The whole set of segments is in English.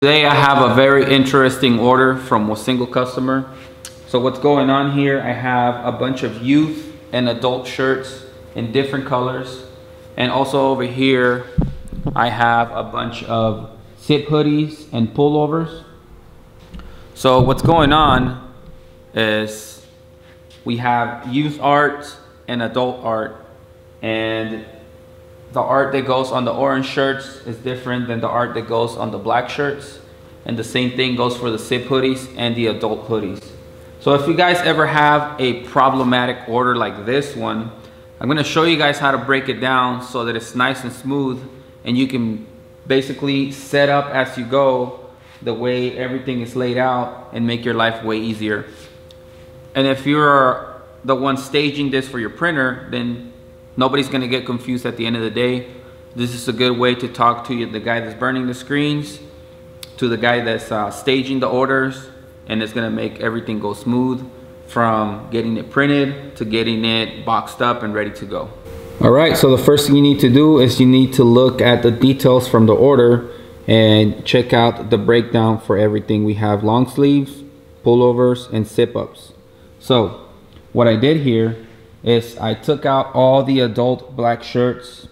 Today I have a very interesting order from a single customer. So what's going on here, I have a bunch of youth and adult shirts in different colors. And also over here, I have a bunch of zip hoodies and pullovers. So what's going on is we have youth art and adult art. And the art that goes on the orange shirts is different than the art that goes on the black shirts. And the same thing goes for the zip hoodies and the adult hoodies. So if you guys ever have a problematic order like this one, I'm gonna show you guys how to break it down so that it's nice and smooth and you can basically set up as you go the way everything is laid out and make your life way easier. And if you're the one staging this for your printer, then nobody's gonna get confused at the end of the day. This is a good way to talk to the guy that's burning the screens, to the guy that's staging the orders, and it's gonna make everything go smooth from getting it printed to getting it boxed up and ready to go. All right, so the first thing you need to do is you need to look at the details from the order and check out the breakdown for everything. We have long sleeves, pullovers, and zip-ups. So what I did here is I took out all the adult black shirts.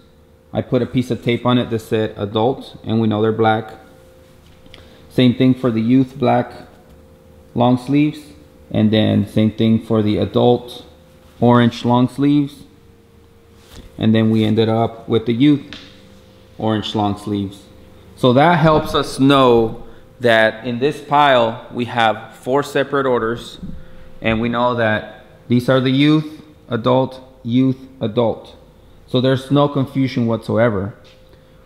I put a piece of tape on it that said adult, and we know they're black. Same thing for the youth black long sleeves, and then same thing for the adult orange long sleeves. And then we ended up with the youth orange long sleeves. So that helps us know that in this pile we have 4 separate orders, and we know that these are the youth, adult, youth, adult. So there's no confusion whatsoever.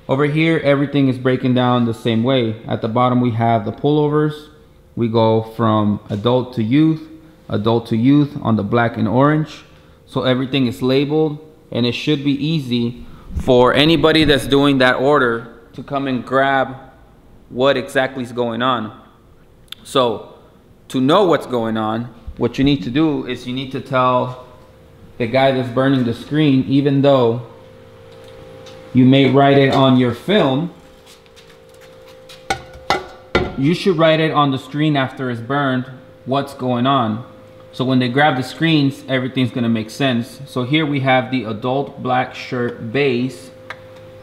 Over here, everything is breaking down the same way. At the bottom, we have the pullovers. We go from adult to youth on the black and orange. So everything is labeled, and it should be easy for anybody that's doing that order to come and grab what exactly is going on. So to know what's going on, what you need to do is you need to tell the guy that's burning the screen, even though you may write it on your film, you should write it on the screen after it's burned what's going on. So when they grab the screens, everything's gonna make sense. So here we have the adult black shirt base,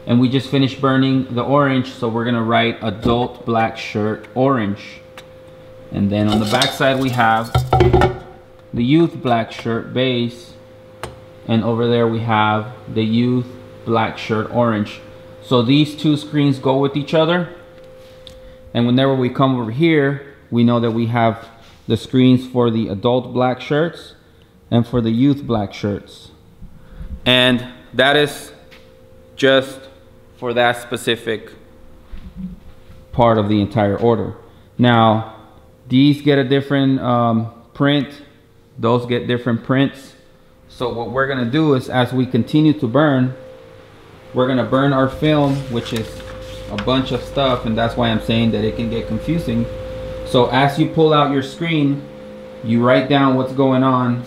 and we just finished burning the orange, so we're gonna write adult black shirt orange. And then on the back side we have the youth black shirt base, and over there we have the youth black shirt orange. So these two screens go with each other, and whenever we come over here, we know that we have the screens for the adult black shirts and for the youth black shirts. And that is just for that specific part of the entire order. Now, these get a different print, those get different prints. So what we're gonna do is, as we continue to burn, we're gonna burn our film, which is a bunch of stuff, and that's why I'm saying that it can get confusing. So as you pull out your screen, you write down what's going on,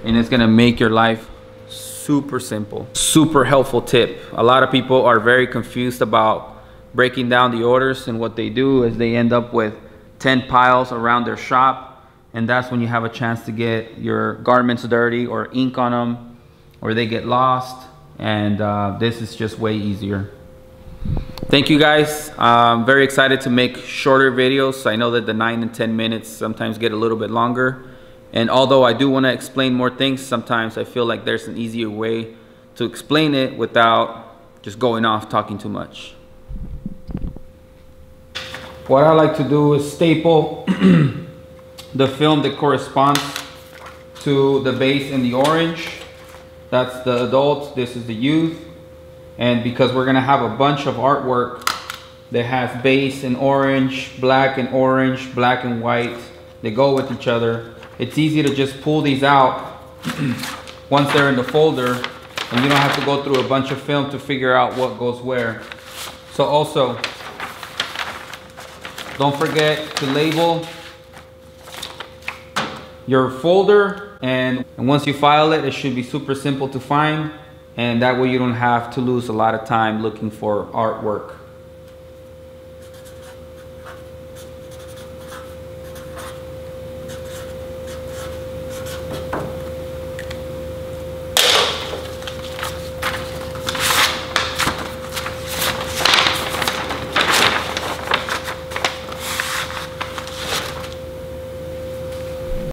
and it's gonna make your life super simple. Super helpful tip. A lot of people are very confused about breaking down the orders, and what they do is they end up with 10 piles around their shop, and that's when you have a chance to get your garments dirty or ink on them, or they get lost, and this is just way easier. Thank you guys. I'm very excited to make shorter videos. I know that the 9 and 10 minutes sometimes get a little bit longer, and although I do want to explain more things, sometimes I feel like there's an easier way to explain it without just going off talking too much. What I like to do is staple the film that corresponds to the base in the orange. That's the adults, this is the youth. And because we're gonna have a bunch of artwork that has base in orange, black and orange, black and white, they go with each other, it's easy to just pull these out once they're in the folder, and you don't have to go through a bunch of film to figure out what goes where. So also, don't forget to label your folder, and once you file it, it should be super simple to find, and that way you don't have to lose a lot of time looking for artwork.